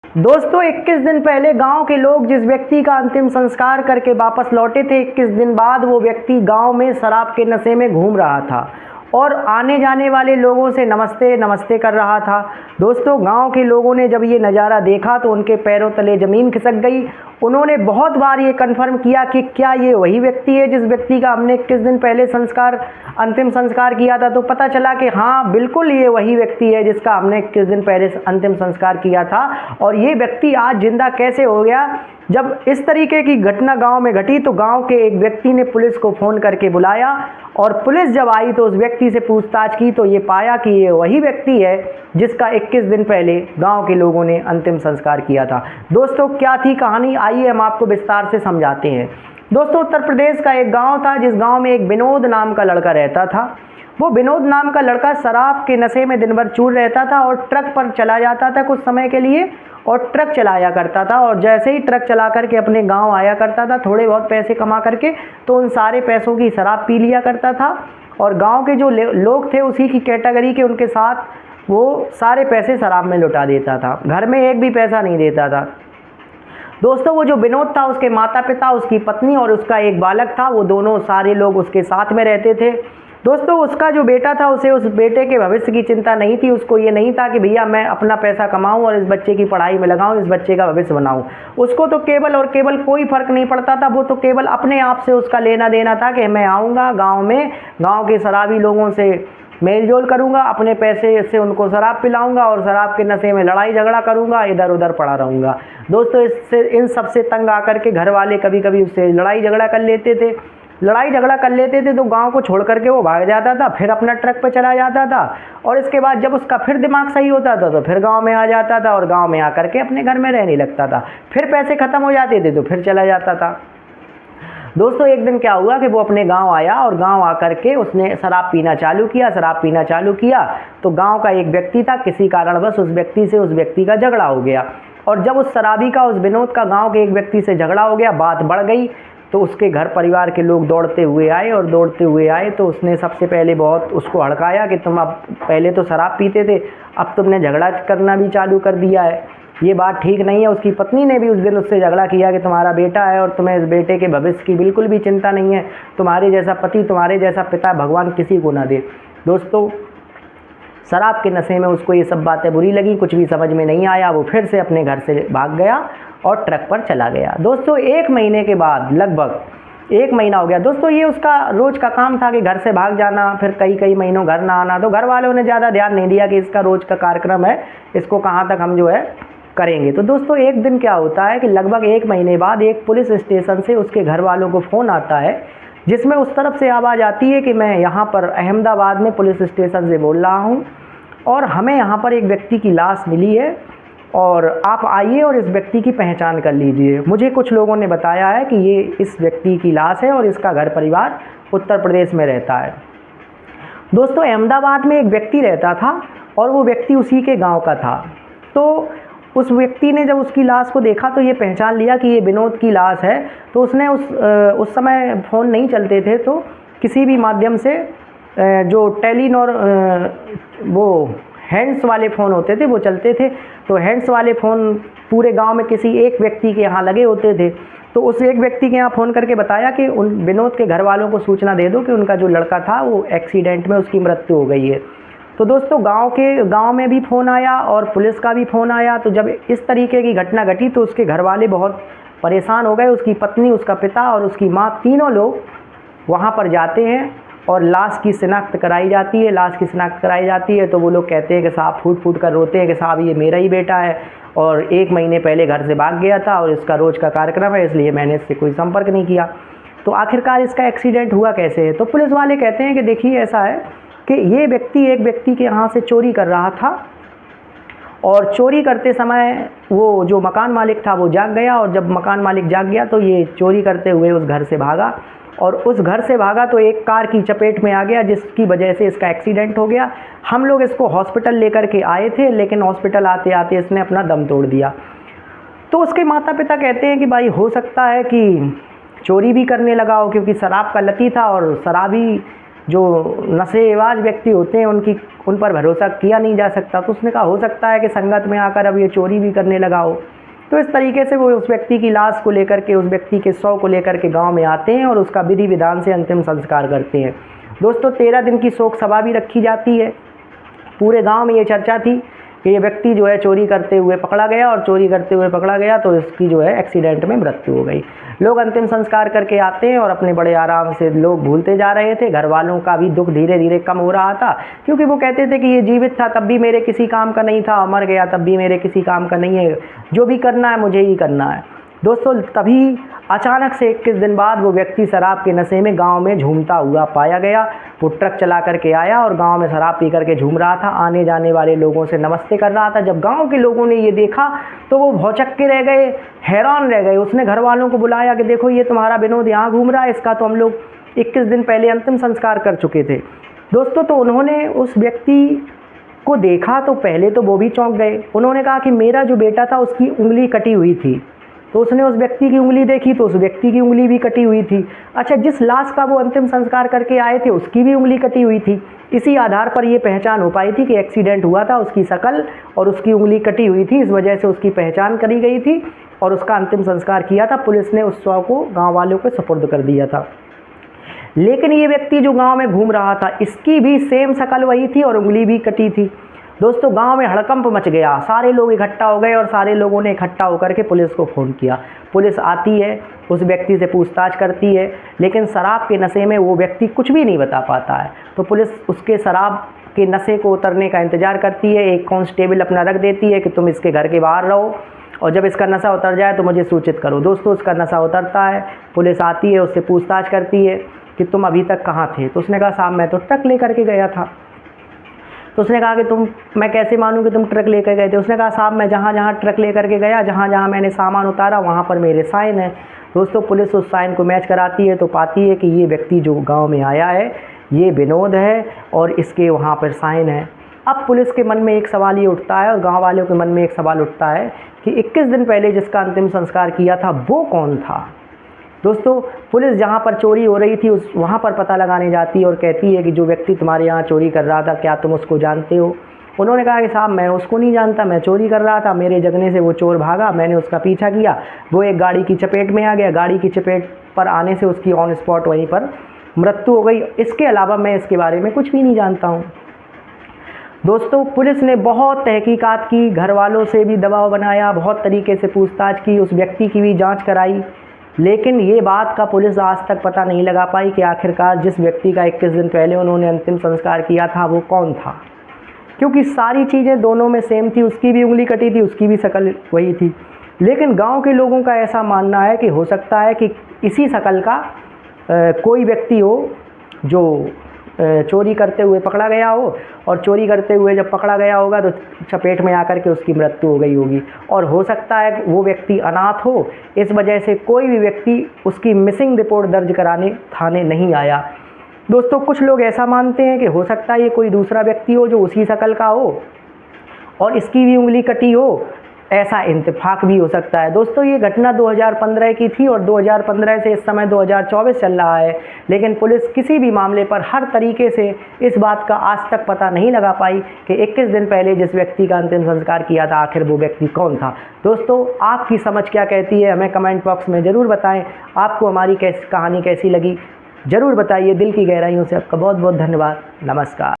दोस्तों 21 दिन पहले गांव के लोग जिस व्यक्ति का अंतिम संस्कार करके वापस लौटे थे, 21 दिन बाद वो व्यक्ति गांव में शराब के नशे में घूम रहा था और आने जाने वाले लोगों से नमस्ते नमस्ते कर रहा था। दोस्तों गांव के लोगों ने जब ये नज़ारा देखा तो उनके पैरों तले ज़मीन खिसक गई। उन्होंने बहुत बार ये कन्फर्म किया कि क्या ये वही व्यक्ति है जिस व्यक्ति का हमने 21 दिन पहले अंतिम संस्कार किया था। तो पता चला कि हाँ, बिल्कुल ये वही व्यक्ति है जिसका हमने 21 दिन पहले अंतिम संस्कार किया था। और ये व्यक्ति आज जिंदा कैसे हो गया? जब इस तरीके की घटना गांव में घटी तो गांव के एक व्यक्ति ने पुलिस को फ़ोन करके बुलाया और पुलिस जब आई तो उस व्यक्ति से पूछताछ की तो ये पाया कि ये वही व्यक्ति है जिसका 21 दिन पहले गांव के लोगों ने अंतिम संस्कार किया था। दोस्तों क्या थी कहानी, आइए हम आपको विस्तार से समझाते हैं। दोस्तों उत्तर प्रदेश का एक गांव था जिस गांव में एक विनोद नाम का लड़का रहता था। वो विनोद नाम का लड़का शराब के नशे में दिन भर चूर रहता था और ट्रक पर चला जाता था कुछ समय के लिए और ट्रक चलाया करता था। और जैसे ही ट्रक चला करके अपने गांव आया करता था थोड़े बहुत पैसे कमा करके, तो उन सारे पैसों की शराब पी लिया करता था और गांव के जो लोग थे उसी की कैटेगरी के, उनके साथ वो सारे पैसे शराब में लुटा देता था। घर में एक भी पैसा नहीं देता था। दोस्तों वो जो विनोद था, उसके माता पिता, उसकी पत्नी और उसका एक बालक था, वो दोनों सारे लोग उसके साथ में रहते थे। दोस्तों उसका जो बेटा था उसे उस बेटे के भविष्य की चिंता नहीं थी। उसको ये नहीं था कि भैया मैं अपना पैसा कमाऊं और इस बच्चे की पढ़ाई में लगाऊं, इस बच्चे का भविष्य बनाऊं। उसको तो केवल और केवल कोई फ़र्क नहीं पड़ता था। वो तो केवल अपने आप से उसका लेना देना था कि मैं आऊँगा गाँव में, गाँव के शराबी लोगों से मेल जोल करूँगा, अपने पैसे से उनको शराब पिलाऊंगा और शराब के नशे में लड़ाई झगड़ा करूँगा, इधर उधर पड़ा रहूँगा। दोस्तों इन सब से तंग आकर के घर वाले कभी कभी उससे लड़ाई झगड़ा कर लेते थे तो गांव को छोड़ करके वो भाग जाता था, फिर अपना ट्रक पर चला जाता था और इसके बाद जब उसका फिर दिमाग सही होता था तो फिर गांव में आ जाता था और गांव में आकर के अपने घर में रहने लगता था। फिर पैसे ख़त्म हो जाते थे तो फिर चला जाता था। दोस्तों एक दिन क्या हुआ कि वो अपने गांव आया और गांव आकर के उसने शराब पीना चालू किया तो गांव का एक व्यक्ति था, किसी कारणवश उस व्यक्ति का झगड़ा हो गया। और जब उस शराबी का, उस विनोद का गांव के एक व्यक्ति से झगड़ा हो गया, बात बढ़ गई तो उसके घर परिवार के लोग दौड़ते हुए आए तो उसने सबसे पहले बहुत उसको हड़काया कि तुम अब पहले तो शराब पीते थे, अब तुमने झगड़ा करना भी चालू कर दिया है, ये बात ठीक नहीं है। उसकी पत्नी ने भी उस दिन उससे झगड़ा किया कि तुम्हारा बेटा है और तुम्हें इस बेटे के भविष्य की बिल्कुल भी चिंता नहीं है, तुम्हारे जैसा पति, तुम्हारे जैसा पिता भगवान किसी को ना दे। दोस्तों शराब के नशे में उसको ये सब बातें बुरी लगी, कुछ भी समझ में नहीं आया। वो फिर से अपने घर से भाग गया और ट्रक पर चला गया। दोस्तों 1 महीने के बाद, लगभग 1 महीना हो गया। दोस्तों ये उसका रोज़ का काम था कि घर से भाग जाना, फिर कई महीनों घर ना आना। तो घर वालों ने ज़्यादा ध्यान नहीं दिया कि इसका रोज़ का कार्यक्रम है, इसको कहाँ तक हम जो है करेंगे। तो दोस्तों एक दिन क्या होता है कि लगभग 1 महीने बाद एक पुलिस स्टेशन से उसके घर वालों को फ़ोन आता है, जिसमें उस तरफ से आवाज़ आती है कि मैं यहाँ पर अहमदाबाद में पुलिस स्टेशन से बोल रहा हूँ और हमें यहाँ पर एक व्यक्ति की लाश मिली है और आप आइए और इस व्यक्ति की पहचान कर लीजिए। मुझे कुछ लोगों ने बताया है कि ये इस व्यक्ति की लाश है और इसका घर परिवार उत्तर प्रदेश में रहता है। दोस्तों अहमदाबाद में एक व्यक्ति रहता था और वो व्यक्ति उसी के गांव का था। तो उस व्यक्ति ने जब उसकी लाश को देखा तो ये पहचान लिया कि ये विनोद की लाश है। तो उसने उस समय फ़ोन नहीं चलते थे, तो किसी भी माध्यम से जो टेलीनॉर वो हैंड्स वाले फ़ोन होते थे वो चलते थे, तो हैंड्स वाले फ़ोन पूरे गांव में किसी एक व्यक्ति के यहाँ लगे होते थे। तो उस एक व्यक्ति के यहाँ फ़ोन करके बताया कि उन विनोद के घर वालों को सूचना दे दो कि उनका जो लड़का था वो एक्सीडेंट में उसकी मृत्यु हो गई है। तो दोस्तों गांव में भी फ़ोन आया और पुलिस का भी फ़ोन आया। तो जब इस तरीके की घटना घटी तो उसके घर वाले बहुत परेशान हो गए। उसकी पत्नी, उसका पिता और उसकी माँ, तीनों लोग वहाँ पर जाते हैं और लाश की शिनाख्त कराई जाती है। तो वो लोग कहते हैं कि साहब फूट कर रोते हैं कि साहब ये मेरा ही बेटा है और 1 महीने पहले घर से भाग गया था और इसका रोज़ का कार्यक्रम है, इसलिए मैंने इससे कोई संपर्क नहीं किया। तो आखिरकार इसका एक्सीडेंट हुआ कैसे है? तो पुलिस वाले कहते हैं कि देखिए ऐसा है कि ये व्यक्ति एक व्यक्ति के यहाँ से चोरी कर रहा था और चोरी करते समय वो जो मकान मालिक था वो जाग गया और जब मकान मालिक जाग गया तो ये चोरी करते हुए उस घर से भागा और उस घर से भागा तो एक कार की चपेट में आ गया, जिसकी वजह से इसका एक्सीडेंट हो गया। हम लोग इसको हॉस्पिटल लेकर के आए थे, लेकिन हॉस्पिटल आते आते इसने अपना दम तोड़ दिया। तो उसके माता पिता कहते हैं कि भाई हो सकता है कि चोरी भी करने लगा हो, क्योंकि शराब का लती था और शराबी जो नशेबाज व्यक्ति होते हैं उन पर भरोसा किया नहीं जा सकता। तो उसने कहा हो सकता है कि संगत में आकर अब ये चोरी भी करने लगा हो। तो इस तरीके से वो उस व्यक्ति की लाश को लेकर के, उस व्यक्ति के शव को लेकर के गांव में आते हैं और उसका विधि विधान से अंतिम संस्कार करते हैं। दोस्तों 13 दिन की शोक सभा भी रखी जाती है। पूरे गांव में ये चर्चा थी कि ये व्यक्ति जो है चोरी करते हुए पकड़ा गया, और चोरी करते हुए पकड़ा गया तो इसकी जो है एक्सीडेंट में मृत्यु हो गई। लोग अंतिम संस्कार करके आते हैं और अपने बड़े आराम से लोग भूलते जा रहे थे। घर वालों का भी दुख धीरे धीरे कम हो रहा था, क्योंकि वो कहते थे कि ये जीवित था तब भी मेरे किसी काम का नहीं था, मर गया तब भी मेरे किसी काम का नहीं है, जो भी करना है मुझे ही करना है। दोस्तों तभी अचानक से 21 दिन बाद वो व्यक्ति शराब के नशे में गांव में झूमता हुआ पाया गया। वो ट्रक चला करके आया और गांव में शराब पी करके झूम रहा था, आने जाने वाले लोगों से नमस्ते कर रहा था। जब गांव के लोगों ने ये देखा तो वो भौचक्के रह गए, हैरान रह गए। उसने घर वालों को बुलाया कि देखो ये तुम्हारा विनोद यहाँ घूम रहा है, इसका तो हम लोग 21 दिन पहले अंतिम संस्कार कर चुके थे। दोस्तों तो उन्होंने उस व्यक्ति को देखा तो पहले तो वो भी चौंक गए। उन्होंने कहा कि मेरा जो बेटा था उसकी उंगली कटी हुई थी। तो उसने उस व्यक्ति की उंगली देखी तो उस व्यक्ति की उंगली भी कटी हुई थी। अच्छा, जिस लाश का वो अंतिम संस्कार करके आए थे उसकी भी उंगली कटी हुई थी। इसी आधार पर ये पहचान हो पाई थी कि एक्सीडेंट हुआ था, उसकी शकल और उसकी उंगली कटी हुई थी, इस वजह से उसकी पहचान करी गई थी और उसका अंतिम संस्कार किया था। पुलिस ने उस शव को गाँव वालों को सुपुर्द कर दिया था। लेकिन ये व्यक्ति जो गाँव में घूम रहा था इसकी भी सेम शकल वही थी और उंगली भी कटी थी। दोस्तों गांव में हड़कंप मच गया, सारे लोग इकट्ठा हो गए और सारे लोगों ने इकट्ठा होकर के पुलिस को फ़ोन किया। पुलिस आती है, उस व्यक्ति से पूछताछ करती है, लेकिन शराब के नशे में वो व्यक्ति कुछ भी नहीं बता पाता है। तो पुलिस उसके शराब के नशे को उतरने का इंतज़ार करती है। एक कांस्टेबल अपना रख देती है कि तुम इसके घर के बाहर रहो और जब इसका नशा उतर जाए तो मुझे सूचित करो। दोस्तों उसका नशा उतरता है, पुलिस आती है, उससे पूछताछ करती है कि तुम अभी तक कहाँ थे। तो उसने कहा साहब मैं तो ट्रक लेकर के गया था। तो उसने कहा कि मैं कैसे मानूं कि तुम ट्रक लेकर गए थे। उसने कहा साहब मैं जहाँ जहाँ ट्रक लेकर के गया, जहाँ जहाँ मैंने सामान उतारा वहाँ पर मेरे साइन है। दोस्तों पुलिस उस साइन को मैच कराती है तो पाती है कि ये व्यक्ति जो गांव में आया है ये विनोद है और इसके वहाँ पर साइन है। अब पुलिस के मन में एक सवाल ये उठता है और गाँव वालों के मन में एक सवाल उठता है कि 21 दिन पहले जिसका अंतिम संस्कार किया था वो कौन था। दोस्तों पुलिस जहाँ पर चोरी हो रही थी वहाँ पर पता लगाने जाती है और कहती है कि जो व्यक्ति तुम्हारे यहाँ चोरी कर रहा था क्या तुम उसको जानते हो। उन्होंने कहा कि साहब मैं उसको नहीं जानता, मैं चोरी कर रहा था, मेरे जगने से वो चोर भागा, मैंने उसका पीछा किया, वो एक गाड़ी की चपेट में आ गया, गाड़ी की चपेट पर आने से उसकी ऑन स्पॉट वहीं पर मृत्यु हो गई। इसके अलावा मैं इसके बारे में कुछ भी नहीं जानता हूँ। दोस्तों पुलिस ने बहुत तहकीकात की, घर वालों से भी दबाव बनाया, बहुत तरीके से पूछताछ की, उस व्यक्ति की भी जाँच कराई, लेकिन ये बात का पुलिस आज तक पता नहीं लगा पाई कि आखिरकार जिस व्यक्ति का 21 दिन पहले उन्होंने अंतिम संस्कार किया था वो कौन था। क्योंकि सारी चीज़ें दोनों में सेम थी, उसकी भी उंगली कटी थी, उसकी भी शक्ल वही थी। लेकिन गांव के लोगों का ऐसा मानना है कि हो सकता है कि इसी शक्ल का कोई व्यक्ति हो जो चोरी करते हुए पकड़ा गया हो, और चोरी करते हुए जब पकड़ा गया होगा तो चपेट में आकर के उसकी मृत्यु हो गई होगी। और हो सकता है वो व्यक्ति अनाथ हो, इस वजह से कोई भी व्यक्ति उसकी मिसिंग रिपोर्ट दर्ज कराने थाने नहीं आया। दोस्तों कुछ लोग ऐसा मानते हैं कि हो सकता है ये कोई दूसरा व्यक्ति हो जो उसी शक्ल का हो और इसकी भी उंगली कटी हो, ऐसा इंतफाक भी हो सकता है। दोस्तों ये घटना 2015 की थी और 2015 से इस समय 2024 चल रहा है, लेकिन पुलिस किसी भी मामले पर हर तरीके से इस बात का आज तक पता नहीं लगा पाई कि 21 दिन पहले जिस व्यक्ति का अंतिम संस्कार किया था आखिर वो व्यक्ति कौन था। दोस्तों आपकी समझ क्या कहती है हमें कमेंट बॉक्स में ज़रूर बताएं। आपको हमारी कहानी कैसी लगी ज़रूर बताइए। दिल की गहराइयों से आपका बहुत बहुत धन्यवाद। नमस्कार।